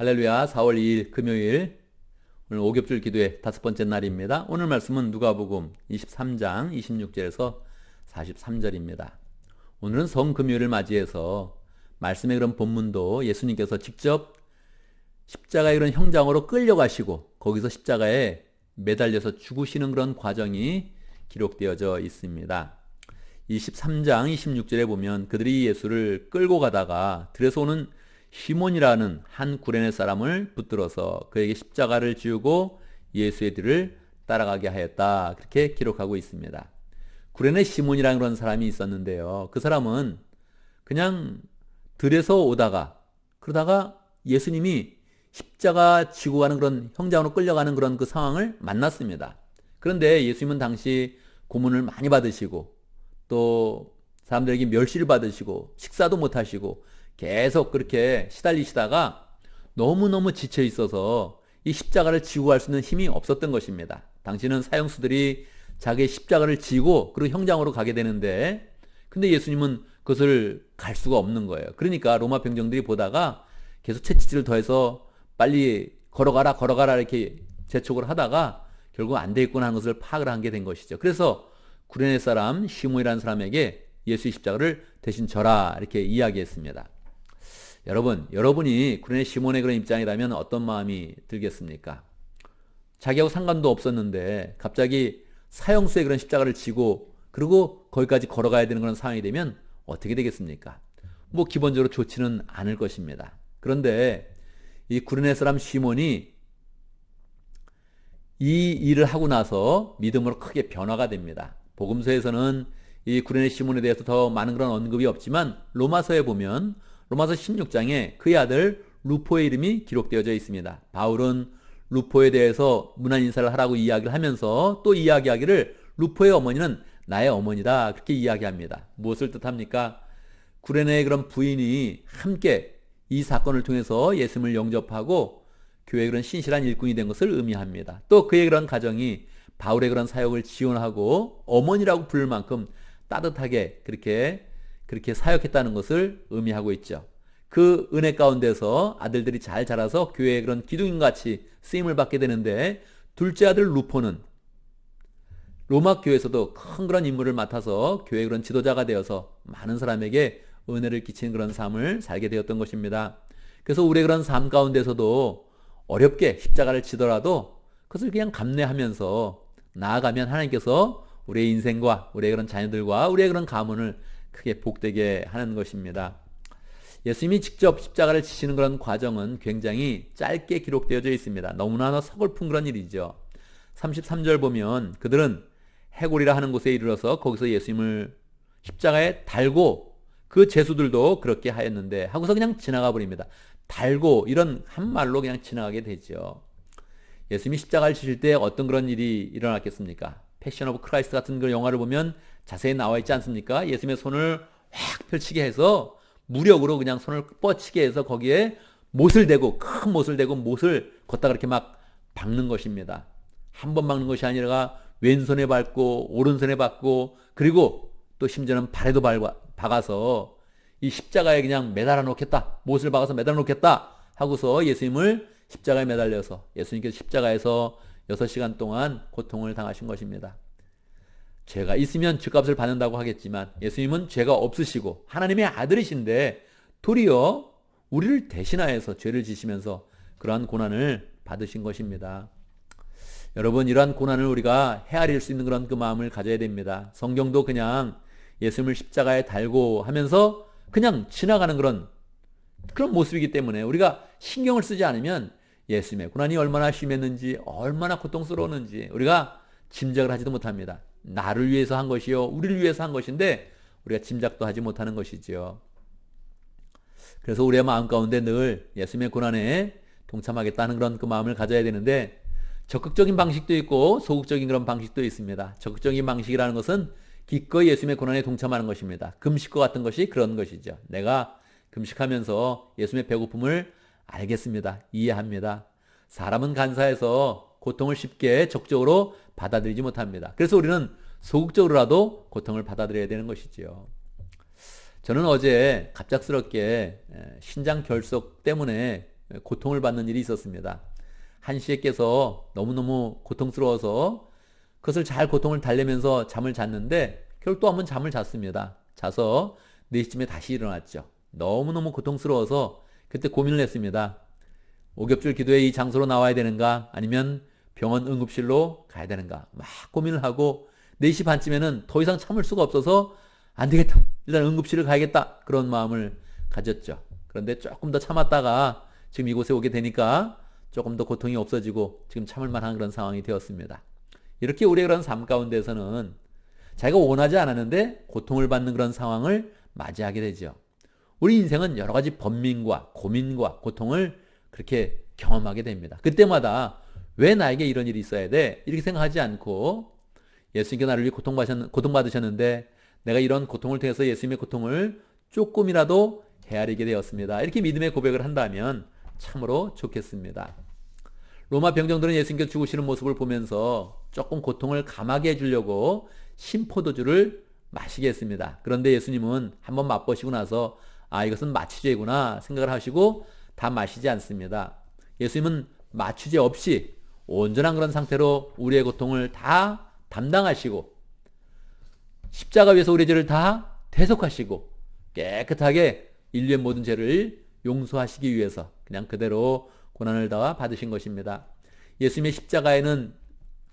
할렐루야. 4월 2일 금요일 오늘 오겹줄 기도의 5번째 날입니다. 오늘 말씀은 누가복음 23장 26절에서 43절입니다. 오늘은 성금요일을 맞이해서 말씀의 그런 본문도 예수님께서 직접 십자가의 그런 형장으로 끌려가시고 거기서 십자가에 매달려서 죽으시는 그런 과정이 기록되어져 있습니다. 23장 26절에 보면 그들이 예수를 끌고 가다가 들에서 오는 시몬이라는 한 구레네 사람을 붙들어서 그에게 십자가를 지우고 예수의 뒤를 따라가게 하였다. 그렇게 기록하고 있습니다. 구레네 시몬이라는 그런 사람이 있었는데요. 그 사람은 그냥 들에서 오다가 그러다가 예수님이 십자가 지고 가는 그런 형장으로 끌려가는 그런 그 상황을 만났습니다. 그런데 예수님은 당시 고문을 많이 받으시고 또 사람들에게 멸시를 받으시고 식사도 못 하시고 계속 그렇게 시달리시다가 너무너무 지쳐 있어서 이 십자가를 지고 갈 수 있는 힘이 없었던 것입니다. 당시는 사형수들이 자기의 십자가를 지고 그리고 형장으로 가게 되는데 근데 예수님은 그것을 갈 수가 없는 거예요. 그러니까 로마 병정들이 보다가 계속 채찍질을 더해서 빨리 걸어가라 이렇게 재촉을 하다가 결국 안 되겠구나 하는 것을 파악을 하게 된 것이죠. 그래서 구레네 사람 시몬이라는 사람에게 예수의 십자가를 대신 져라 이렇게 이야기했습니다. 여러분이 구레네 시몬의 그런 입장이라면 어떤 마음이 들겠습니까? 자기하고 상관도 없었는데 갑자기 사형수의 그런 십자가를 지고 그리고 거기까지 걸어가야 되는 그런 상황이 되면 어떻게 되겠습니까? 뭐 기본적으로 좋지는 않을 것입니다. 그런데 이 구레네 사람 시몬이 이 일을 하고 나서 믿음으로 크게 변화가 됩니다. 복음서에서는 이 구레네 시몬에 대해서 더 많은 그런 언급이 없지만 로마서에 보면 로마서 16장에 그의 아들 루포의 이름이 기록되어져 있습니다. 바울은 루포에 대해서 문안 인사를 하라고 이야기를 하면서 또 이야기하기를 루포의 어머니는 나의 어머니다 그렇게 이야기합니다. 무엇을 뜻합니까? 구레네의 그런 부인이 함께 이 사건을 통해서 예수님을 영접하고 교회의 그런 신실한 일꾼이 된 것을 의미합니다. 또 그의 그런 가정이 바울의 그런 사역을 지원하고 어머니라고 부를 만큼 따뜻하게 그렇게 사역했다는 것을 의미하고 있죠. 그 은혜 가운데서 아들들이 잘 자라서 교회의 그런 기둥인같이 쓰임을 받게 되는데 둘째 아들 루포는 로마 교회에서도 큰 그런 임무를 맡아서 교회의 그런 지도자가 되어서 많은 사람에게 은혜를 끼치는 그런 삶을 살게 되었던 것입니다. 그래서 우리의 그런 삶 가운데서도 어렵게 십자가를 지더라도 그것을 그냥 감내하면서 나아가면 하나님께서 우리의 인생과 우리의 그런 자녀들과 우리의 그런 가문을 크게 복되게 하는 것입니다. 예수님이 직접 십자가를 지시는 그런 과정은 굉장히 짧게 기록되어져 있습니다. 너무나 서글픈 그런 일이죠. 33절 보면 그들은 해골이라 하는 곳에 이르러서 거기서 예수님을 십자가에 달고 그 제수들도 그렇게 하였는데 하고서 그냥 지나가 버립니다. 달고 이런 한 말로 그냥 지나가게 되죠. 예수님이 십자가를 지실 때 어떤 그런 일이 일어났겠습니까? 패션 오브 크라이스트 같은 그 영화를 보면 자세히 나와 있지 않습니까? 예수님의 손을 확 펼치게 해서 무력으로 그냥 손을 뻗치게 해서 거기에 못을 대고 큰 못을 대고 못을 걷다 그렇게 막 박는 것입니다. 한 번 박는 것이 아니라 왼손에 밟고 오른손에 밟고 그리고 또 심지어는 발에도 박아서 이 십자가에 그냥 매달아 놓겠다. 못을 박아서 매달아 놓겠다 하고서 예수님을 십자가에 매달려서 예수님께서 십자가에서 6시간 동안 고통을 당하신 것입니다. 죄가 있으면 죄값을 받는다고 하겠지만 예수님은 죄가 없으시고 하나님의 아들이신데 도리어 우리를 대신하여서 죄를 지시면서 그러한 고난을 받으신 것입니다. 여러분 이러한 고난을 우리가 헤아릴 수 있는 그런 그 마음을 가져야 됩니다. 성경도 그냥 예수님을 십자가에 달고 하면서 그냥 지나가는 그런 모습이기 때문에 우리가 신경을 쓰지 않으면 예수님의 고난이 얼마나 심했는지 얼마나 고통스러웠는지 우리가 짐작을 하지도 못합니다. 나를 위해서 한 것이요 우리를 위해서 한 것인데 우리가 짐작도 하지 못하는 것이지요. 그래서 우리의 마음 가운데 늘 예수님의 고난에 동참하겠다는 그런 그 마음을 가져야 되는데 적극적인 방식도 있고 소극적인 그런 방식도 있습니다. 적극적인 방식이라는 것은 기꺼이 예수님의 고난에 동참하는 것입니다. 금식과 같은 것이 그런 것이죠. 내가 금식하면서 예수님의 배고픔을 알겠습니다. 이해합니다. 사람은 간사해서 고통을 쉽게 적극적으로 받아들이지 못합니다. 그래서 우리는 소극적으로라도 고통을 받아들여야 되는 것이지요. 저는 어제 갑작스럽게 신장 결석 때문에 고통을 받는 일이 있었습니다. 한시에 깨서 너무너무 고통스러워서 그것을 잘 고통을 달래면서 잠을 잤는데 결국 또 한번 잠을 잤습니다. 자서 4시쯤에 다시 일어났죠. 너무너무 고통스러워서 그때 고민을 했습니다. 오겹줄 기도회 이 장소로 나와야 되는가 아니면 병원 응급실로 가야 되는가 막 고민을 하고 4시 반쯤에는 더 이상 참을 수가 없어서 안 되겠다. 일단 응급실을 가야겠다. 그런 마음을 가졌죠. 그런데 조금 더 참았다가 지금 이곳에 오게 되니까 조금 더 고통이 없어지고 지금 참을 만한 그런 상황이 되었습니다. 이렇게 우리의 그런 삶 가운데서는 자기가 원하지 않았는데 고통을 받는 그런 상황을 맞이하게 되죠. 우리 인생은 여러 가지 번민과 고민과 고통을 그렇게 경험하게 됩니다. 그때마다 왜 나에게 이런 일이 있어야 돼? 이렇게 생각하지 않고 예수님께 나를 위해 고통받으셨는데 내가 이런 고통을 통해서 예수님의 고통을 조금이라도 헤아리게 되었습니다. 이렇게 믿음의 고백을 한다면 참으로 좋겠습니다. 로마 병정들은 예수님께 죽으시는 모습을 보면서 조금 고통을 감하게 해주려고 신포도주를 마시게 했습니다. 그런데 예수님은 한번 맛보시고 나서 이것은 마취제구나 생각을 하시고 다 마시지 않습니다. 예수님은 마취제 없이 온전한 그런 상태로 우리의 고통을 다 담당하시고 십자가 위에서 우리의 죄를 다 대속하시고 깨끗하게 인류의 모든 죄를 용서하시기 위해서 그냥 그대로 고난을 다 받으신 것입니다. 예수님의 십자가에는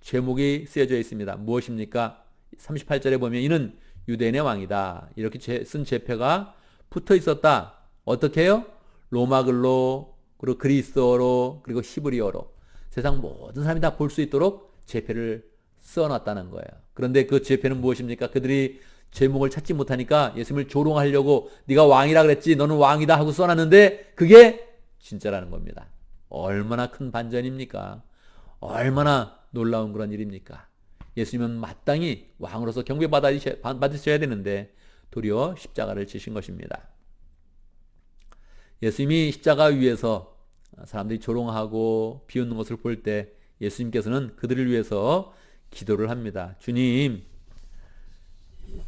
제목이 쓰여져 있습니다. 무엇입니까? 38절에 보면 이는 유대인의 왕이다. 이렇게 쓴 제표가 붙어 있었다. 어떻게 해요? 로마글로, 그리고 그리스어로, 그리고 히브리어로 세상 모든 사람이 다 볼 수 있도록 제표를 써놨다는 거예요. 그런데 그 제표는 무엇입니까? 그들이 제목을 찾지 못하니까 예수님을 조롱하려고 네가 왕이라 그랬지 너는 왕이다 하고 써놨는데 그게 진짜라는 겁니다. 얼마나 큰 반전입니까? 얼마나 놀라운 그런 일입니까? 예수님은 마땅히 왕으로서 경배받으셔야 되는데 도리어 십자가를 지신 것입니다. 예수님이 십자가 위에서 사람들이 조롱하고 비웃는 것을 볼 때 예수님께서는 그들을 위해서 기도를 합니다. 주님,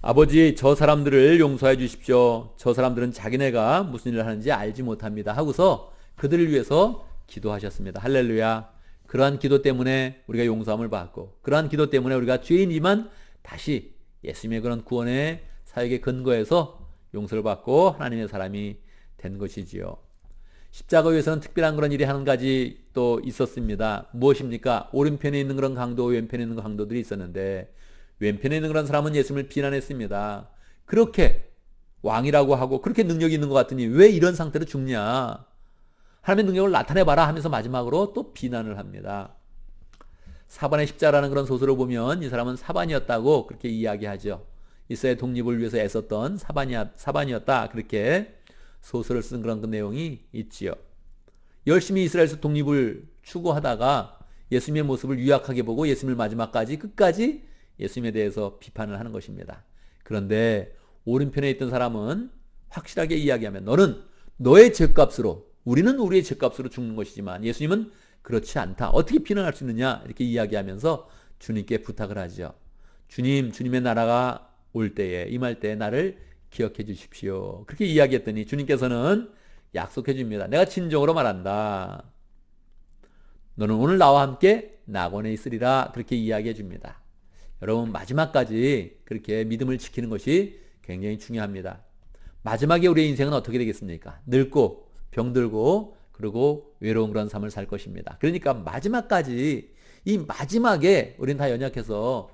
아버지 저 사람들을 용서해 주십시오. 저 사람들은 자기네가 무슨 일을 하는지 알지 못합니다. 하고서 그들을 위해서 기도하셨습니다. 할렐루야. 그러한 기도 때문에 우리가 용서함을 받고 그러한 기도 때문에 우리가 죄인이지만 다시 예수님의 그런 구원의 사역의 근거에서 용서를 받고 하나님의 사람이 된 것이지요. 십자가 위에서는 특별한 그런 일이 한 가지 또 있었습니다. 무엇입니까? 오른편에 있는 그런 강도, 왼편에 있는 강도들이 있었는데 왼편에 있는 그런 사람은 예수님을 비난했습니다. 그렇게 왕이라고 하고 그렇게 능력이 있는 것 같으니 왜 이런 상태로 죽냐? 하나님의 능력을 나타내봐라 하면서 마지막으로 또 비난을 합니다. 사반의 십자라는 그런 소설을 보면 이 사람은 사반이었다고 그렇게 이야기하죠. 이스라엘 독립을 위해서 애썼던 사반이었다. 그렇게 소설을 쓴 그런 그 내용이 있지요. 열심히 이스라엘에서 독립을 추구하다가 예수님의 모습을 유약하게 보고 예수님을 마지막까지 끝까지 예수님에 대해서 비판을 하는 것입니다. 그런데 오른편에 있던 사람은 확실하게 이야기하면 너는 너의 죄값으로 우리는 우리의 죄값으로 죽는 것이지만 예수님은 그렇지 않다. 어떻게 비난할 수 있느냐 이렇게 이야기하면서 주님께 부탁을 하죠. 주님, 주님의 나라가 올 때에 임할 때에 나를 기억해 주십시오. 그렇게 이야기했더니 주님께서는 약속해 줍니다. 내가 진정으로 말한다. 너는 오늘 나와 함께 낙원에 있으리라. 그렇게 이야기해 줍니다. 여러분 마지막까지 그렇게 믿음을 지키는 것이 굉장히 중요합니다. 마지막에 우리의 인생은 어떻게 되겠습니까? 늙고 병들고 그리고 외로운 그런 삶을 살 것입니다. 그러니까 마지막까지 이 마지막에 우리는 다 연약해서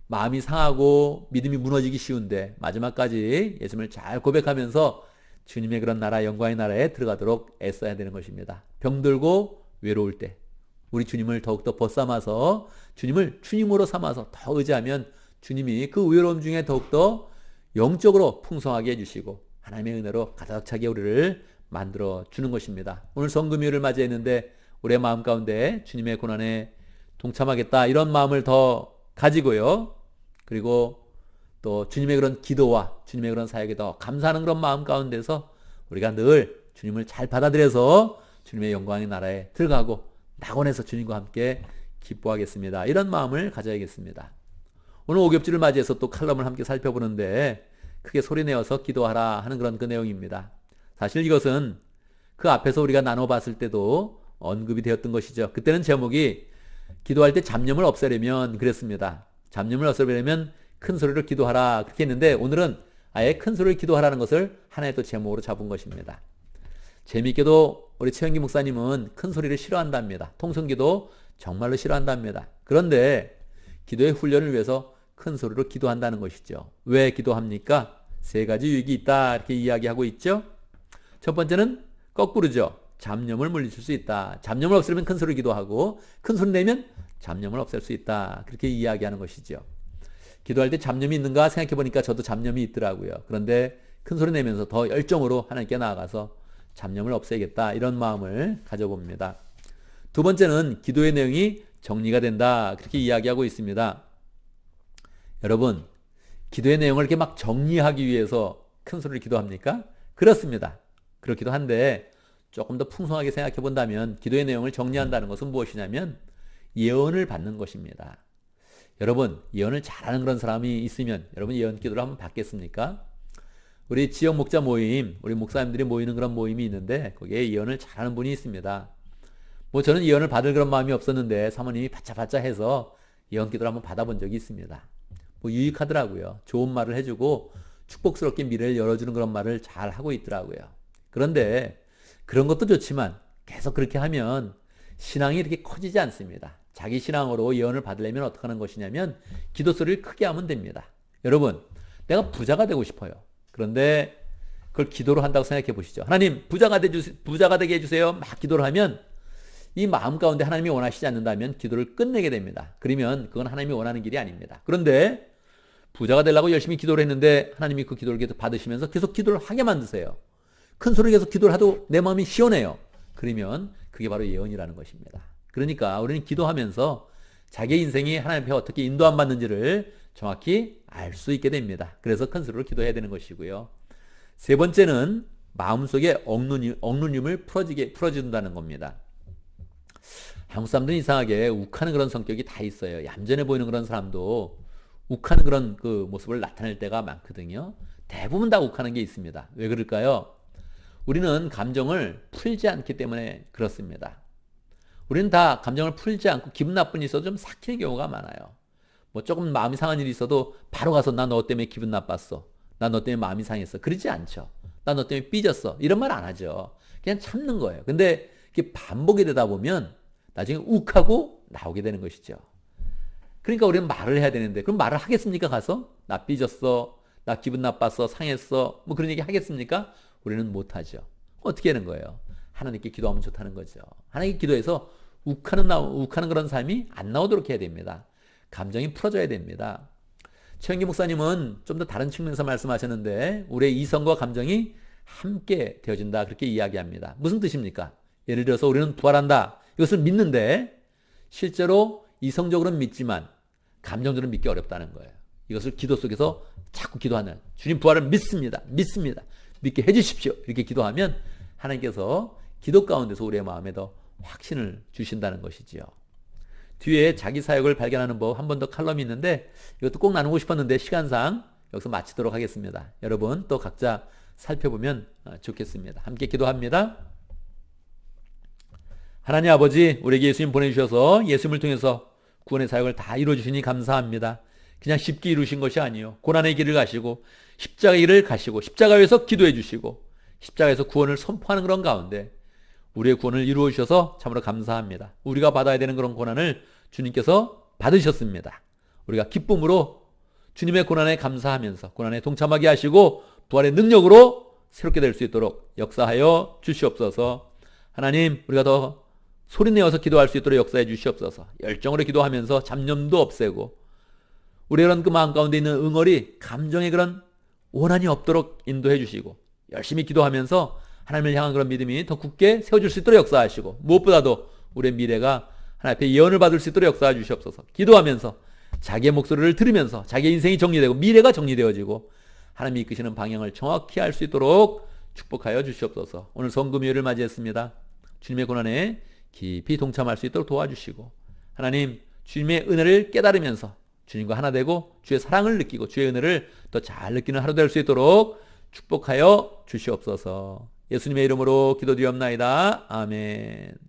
마음이 상하고 믿음이 무너지기 쉬운데 마지막까지 예수님을 잘 고백하면서 주님의 그런 나라, 영광의 나라에 들어가도록 애써야 되는 것입니다. 병들고 외로울 때 우리 주님을 더욱더 벗삼아서 주님을 주님으로 삼아서 더 의지하면 주님이 그 외로움 중에 더욱더 영적으로 풍성하게 해주시고 하나님의 은혜로 가득 차게 우리를 만들어 주는 것입니다. 오늘 성금요일을 맞이했는데 우리의 마음 가운데 주님의 고난에 동참하겠다 이런 마음을 더 가지고요. 그리고 또 주님의 그런 기도와 주님의 그런 사역에 더 감사하는 그런 마음 가운데서 우리가 늘 주님을 잘 받아들여서 주님의 영광의 나라에 들어가고 낙원에서 주님과 함께 기뻐하겠습니다. 이런 마음을 가져야겠습니다. 오늘 오겹지를 맞이해서 또 칼럼을 함께 살펴보는데 크게 소리내어서 기도하라 하는 그런 그 내용입니다. 사실 이것은 그 앞에서 우리가 나눠봤을 때도 언급이 되었던 것이죠. 그때는 제목이 기도할 때 잡념을 없애려면 그랬습니다. 잡념을 없애려면 큰 소리로 기도하라 그렇게 했는데 오늘은 아예 큰 소리로 기도하라는 것을 하나의 또 제목으로 잡은 것입니다. 재미있게도 우리 최영기 목사님은 큰 소리를 싫어한답니다. 통성기도 정말로 싫어한답니다. 그런데 기도의 훈련을 위해서 큰 소리로 기도한다는 것이죠. 왜 기도합니까? 세 가지 유익이 있다 이렇게 이야기하고 있죠. 첫 번째는 거꾸로죠. 잡념을 물리칠 수 있다. 잡념을 없애려면 큰 소리로 기도하고 큰 소리 내면 잡념을 없앨 수 있다. 그렇게 이야기하는 것이죠. 기도할 때 잡념이 있는가 생각해 보니까 저도 잡념이 있더라고요. 그런데 큰 소리 내면서 더 열정으로 하나님께 나아가서 잡념을 없애겠다 이런 마음을 가져봅니다. 두 번째는 기도의 내용이 정리가 된다 그렇게 이야기하고 있습니다. 여러분, 기도의 내용을 이렇게 막 정리하기 위해서 큰 소리를 기도합니까? 그렇습니다. 그렇기도 한데 조금 더 풍성하게 생각해 본다면 기도의 내용을 정리한다는 것은 무엇이냐면 예언을 받는 것입니다. 여러분, 예언을 잘하는 그런 사람이 있으면 여러분 예언 기도를 한번 받겠습니까? 우리 지역 목자 모임, 우리 목사님들이 모이는 그런 모임이 있는데 거기에 예언을 잘하는 분이 있습니다. 뭐 저는 예언을 받을 그런 마음이 없었는데 사모님이 바짝바짝 해서 예언 기도를 한번 받아본 적이 있습니다. 뭐 유익하더라고요. 좋은 말을 해주고 축복스럽게 미래를 열어주는 그런 말을 잘 하고 있더라고요. 그런데 그런 것도 좋지만 계속 그렇게 하면 신앙이 이렇게 커지지 않습니다. 자기 신앙으로 예언을 받으려면 어떻게 하는 것이냐면 기도 소리를 크게 하면 됩니다. 여러분, 내가 부자가 되고 싶어요. 그런데 그걸 기도로 한다고 생각해 보시죠. 하나님 부자가 되게 해주세요. 막 기도를 하면 이 마음 가운데 하나님이 원하시지 않는다면 기도를 끝내게 됩니다. 그러면 그건 하나님이 원하는 길이 아닙니다. 그런데 부자가 되려고 열심히 기도를 했는데 하나님이 그 기도를 계속 받으시면서 계속 기도를 하게 만드세요. 큰 소리 계속 기도를 하도 내 마음이 시원해요. 그러면 그게 바로 예언이라는 것입니다. 그러니까 우리는 기도하면서 자기의 인생이 하나님 앞에 어떻게 인도함 받는지를 정확히 알 수 있게 됩니다. 그래서 큰 소리로 기도해야 되는 것이고요. 세 번째는 마음속에 억눌림을 풀어준다는 겁니다. 한국 사람들은 이상하게 욱하는 그런 성격이 다 있어요. 얌전해 보이는 그런 사람도 욱하는 그런 그 모습을 나타낼 때가 많거든요. 대부분 다 욱하는 게 있습니다. 왜 그럴까요? 우리는 감정을 풀지 않기 때문에 그렇습니다. 우리는 다 감정을 풀지 않고 기분 나쁜 일이 있어도 좀 삭히는 경우가 많아요. 뭐 조금 마음이 상한 일이 있어도 바로 가서 나 너 때문에 기분 나빴어. 나 너 때문에 마음이 상했어. 그러지 않죠. 나 너 때문에 삐졌어. 이런 말 안 하죠. 그냥 참는 거예요. 근데 이게 반복이 되다 보면 나중에 욱하고 나오게 되는 것이죠. 그러니까 우리는 말을 해야 되는데 그럼 말을 하겠습니까? 가서 나 삐졌어. 나 기분 나빴어. 상했어. 뭐 그런 얘기 하겠습니까? 우리는 못하죠. 어떻게 하는 거예요? 하나님께 기도하면 좋다는 거죠. 하나님께 기도해서 욱하는 그런 삶이 안 나오도록 해야 됩니다. 감정이 풀어져야 됩니다. 최영기 목사님은 좀 더 다른 측면에서 말씀하셨는데 우리의 이성과 감정이 함께 되어진다 그렇게 이야기합니다. 무슨 뜻입니까? 예를 들어서 우리는 부활한다. 이것을 믿는데 실제로 이성적으로는 믿지만 감정적으로는 믿기 어렵다는 거예요. 이것을 기도 속에서 자꾸 기도하는 주님 부활을 믿습니다. 믿게 해주십시오. 이렇게 기도하면 하나님께서 기도 가운데서 우리의 마음에 더 확신을 주신다는 것이지요. 뒤에 자기 사역을 발견하는 법 한 번 더 칼럼이 있는데 이것도 꼭 나누고 싶었는데 시간상 여기서 마치도록 하겠습니다. 여러분 또 각자 살펴보면 좋겠습니다. 함께 기도합니다. 하나님 아버지, 우리에게 예수님 보내주셔서 예수님을 통해서 구원의 사역을 다 이루어주시니 감사합니다. 그냥 쉽게 이루신 것이 아니요 고난의 길을 가시고 십자가의 길을 가시고 십자가에서 기도해 주시고 십자가에서 구원을 선포하는 그런 가운데 우리의 구원을 이루어 주셔서 참으로 감사합니다. 우리가 받아야 되는 그런 고난을 주님께서 받으셨습니다. 우리가 기쁨으로 주님의 고난에 감사하면서 고난에 동참하게 하시고 부활의 능력으로 새롭게 될 수 있도록 역사하여 주시옵소서. 하나님, 우리가 더 소리내어서 기도할 수 있도록 역사해 주시옵소서. 열정으로 기도하면서 잡념도 없애고 우리의 그런 그 마음 가운데 있는 응어리, 감정의 그런 원한이 없도록 인도해 주시고 열심히 기도하면서 하나님을 향한 그런 믿음이 더 굳게 세워줄 수 있도록 역사하시고 무엇보다도 우리의 미래가 하나님 앞에 예언을 받을 수 있도록 역사해 주시옵소서. 기도하면서 자기의 목소리를 들으면서 자기의 인생이 정리되고 미래가 정리되어지고 하나님이 이끄시는 방향을 정확히 알 수 있도록 축복하여 주시옵소서. 오늘 성금요일을 맞이했습니다. 주님의 고난에 깊이 동참할 수 있도록 도와주시고 하나님 주님의 은혜를 깨달으면서 주님과 하나 되고 주의 사랑을 느끼고 주의 은혜를 더 잘 느끼는 하루 될 수 있도록 축복하여 주시옵소서. 예수님의 이름으로 기도드리옵나이다. 아멘.